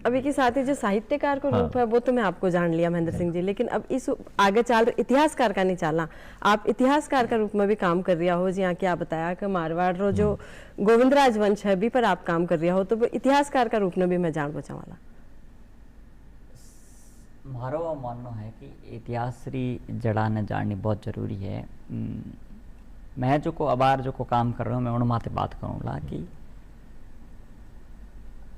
अभी के साथ ही जो साहित्यकार का रूप है वो तो मैं आपको जान लिया महेंद्र सिंह जी, लेकिन अब इस आगे चल इतिहासकार का नहीं चलना, आप इतिहासकार का रूप में भी काम कर रहा हो। जी क्या बताया कि मारवाड़ रो जो गोविंद राजवंश है भी पर आप काम कर रहा हो, तो वो इतिहासकार का रूप में भी मैं जानना चाहवाला। मारो मानना है कि इतिहास री जड़ा ने जाननी बहुत जरूरी है। मैं जो को अबार जो को काम कर रहा हूँ मैं उन माते बात करूँगा कि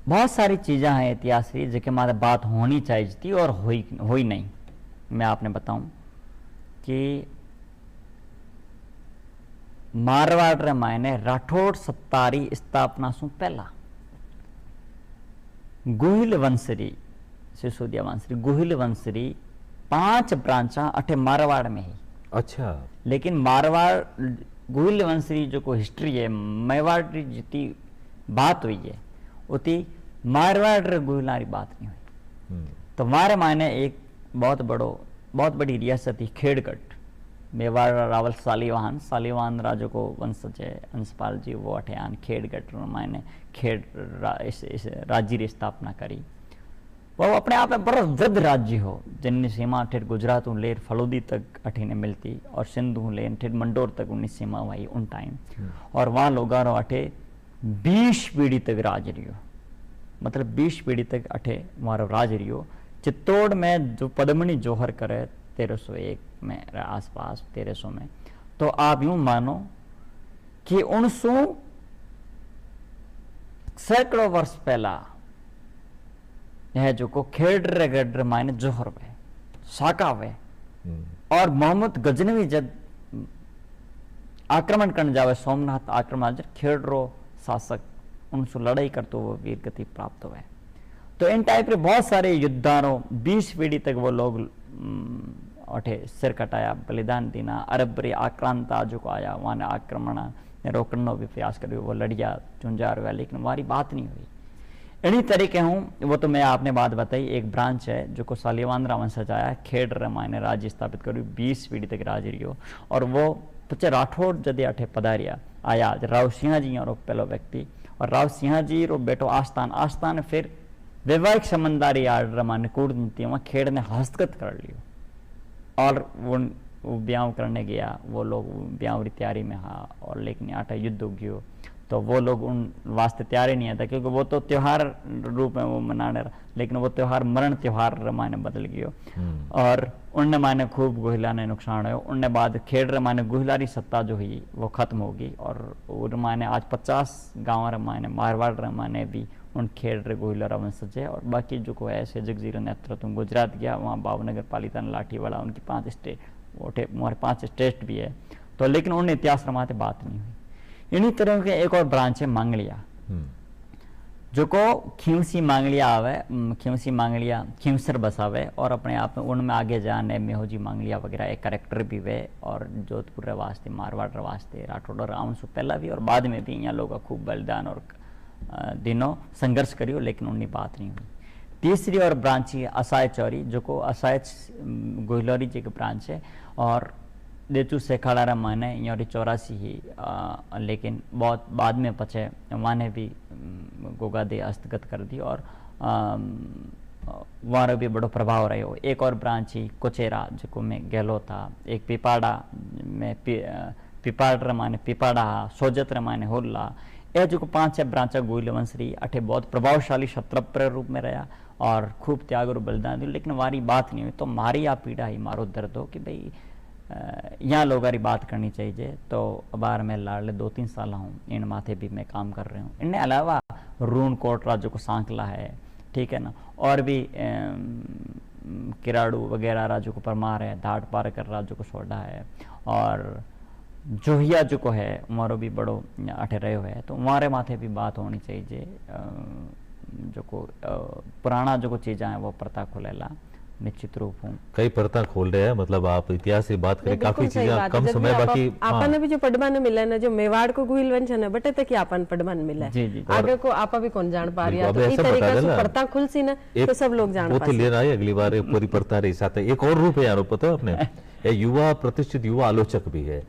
बहुत सारी चीज़ें हैं इतिहास री जिनके माते बात होनी चाहिए थी और हुई नहीं। मैं आपने बताऊं कि मारवाड़ रे मायने राठौड़ सत्तारी स्थापना सु पहला गुहिल वंशरी सिसोदिया वंशरी गुहिल वंशरी 5 ब्रांचा अठे मारवाड़ में ही। अच्छा, लेकिन मारवाड़ गुहिल वंशरी जो को हिस्ट्री है मेवाड़ री जितनी बात हुई है उतनी मारवाड़ रे गुहिलारी बात नहीं हुई। तो मारे मायने एक बहुत बड़ी रियासत थी खेड़गढ़, मेवाड़ रावल सालीवान राजो को वंशज है अंशपाल जी, वो अठे आन खेड़गढ़ मायने इस राज्य की स्थापना करी। वो अपने आप में बड़ा वृद्ध राज्य हो जिनकी सीमा ठेठ गुजरात लेर फलोदी तक अठे ने मिलती और सिंधु लेर ठेठ मंडोर तक उनकी सीमा हुई उन टाइम। और वहाँ लोगों अठे 20 पीढ़ी तक राज रियो, मतलब 20 पीढ़ी तक अठे हमारा राज रियो। चित्तौड़ में जो पद्मनी जोहर करे 1301 में आसपास 1300 में, तो आप यूं मानो कि 1900 सैकड़ों वर्ष पहला यह जो को खेड़ गढ़ मायने जोहर वे साका वे और मोहम्मद गजनवी जब आक्रमण करने जावे सोमनाथ आक्रमण खेड़रो शासक उनसे लड़ाई करते वो वीर गति प्राप्त हुए। तो इन टाइप के बहुत सारे युद्धारों 20 पीढ़ी तक वो लोग अठे सिर कटाया बलिदान देना। अरब रे आक्रांता जो को आया वहाँ ने आक्रमण ने रोकने भी प्रयास करो, वो लड़िया चुंजार हुआ लेकिन हमारी बात नहीं हुई। इन्हीं तरीके हूँ वो तो मैं आपने बात बताई एक ब्रांच है जो को सालीवान रावण सजाया खेड़ रमायने राज्य स्थापित करो 20 पीढ़ी तक राज रियो। और वो पचे राठौड़ जदे अठे पधारिया आया राव सिंह जी और पहलो व्यक्ति, और राव सिंह जी रो बेटो आस्थान फिर वैवाहिक संबंधारी आड़ रमाने कूटनीति वहाँ खेड़ ने हस्तगत कर लियो और वो ब्याह करने गया। वो लोग ब्याह की तैयारी में हाँ और लेकिन आटा युद्ध हो गयो तो वो लोग उन वास्ते तैयार ही नहीं था क्योंकि वो तो त्योहार रूप में वो मनाने रहा, लेकिन वो त्योहार मरण त्योहार माने बदल गयो। और उनने माने खूब गुहिला ने नुकसान हो। उनने बाद खेड़ माने गुहिलारी सत्ता जो हुई वो खत्म होगी और उन माने आज 50 गाँव माने मारवाड़ माने भी उन खेड़ गुहिला वंशज है। और बाकी जो को ऐसे जगजीरो नेतृत्व गुजरात गया वहाँ भावनगर पालितान लाठीवाड़ा उनकी 5 स्टेट वोटे हमारे 5 स्टेट भी है। तो लेकिन उन इतिहास रमाते बात नहीं हुई। इन्हीं तरह के एक और ब्रांच है मांगलिया जो को खींवसी मांगलिया आवे, खींवसी मांगलिया खींवसर बसावे और अपने आप में उनमें आगे जाने मेहोजी मांगलिया वगैरह एक करेक्टर भी वे। और जोधपुर रे वास्ते मारवाड़ रे वास्ते राठौड़ रावण से पहला भी और बाद में भी यहाँ लोग खूब बलिदान और दिनों संघर्ष करियो लेकिन उनकी बात नहीं हुई। तीसरी और ब्रांच है असाय चौरी जो को असाय गोहिलोरी जी की ब्रांच है और देचू सेखाड़ा माने यहाँ 84 ही लेकिन बहुत बाद में पचे माने भी गोगा दे हस्तगत कर दी और वहाँ भी बड़ो प्रभाव रहे हो। एक और ब्रांच ही कोचेरा जो में गहलो था, एक पिपाड़ा में पिपाड़ माने पिपाड़ा सोजत माने होल्ला। यह जो 5-6 ब्रांचा गोइल वंशरी अठे बहुत प्रभावशाली क्षत्रप रूप में रहा और खूब त्याग और बलिदान दियो लेकिन वारी बात नहीं हुई। तो मारी आ पीड़ा ही मारो दर्द हो कि भाई यहाँ लोगारी बात करनी चाहिए। तो बार मैं लाडले 2-3 साल हूँ इन माथे भी मैं काम कर रही हूँ। इनके अलावा रून कोट राज्य को सांकला है, ठीक है ना, और भी किराड़ू वगैरह राज्यों को परमार है, धाट पारकर राज्यों को सोडा है और जोहिया जो को है उमारो भी बड़ो अठे रहे हुए है। तो हमारे माथे भी बात होनी चाहिए जो को पुराना जो को चीज़ें हैं वो प्रथा खुलेला निश्चित रूप हूँ कई परता खोल रहे हैं। मतलब आप इतिहास से बात करें काफी चीजें कम समय बाकी आपने भी जो पडमान मिला ना जो मेवाड़ को गुहिल वंश है बटे तक आपन पडमान मिला है आगे को आपा भी कौन जान पा रहा। तो इस तरीके से परता खुल सी ना तो सब लोग जान पा लेना है अगली बार पूरी परता रही साथ एक और रूप है यार पता है आपने युवा प्रतिष्ठित युवा आलोचक भी है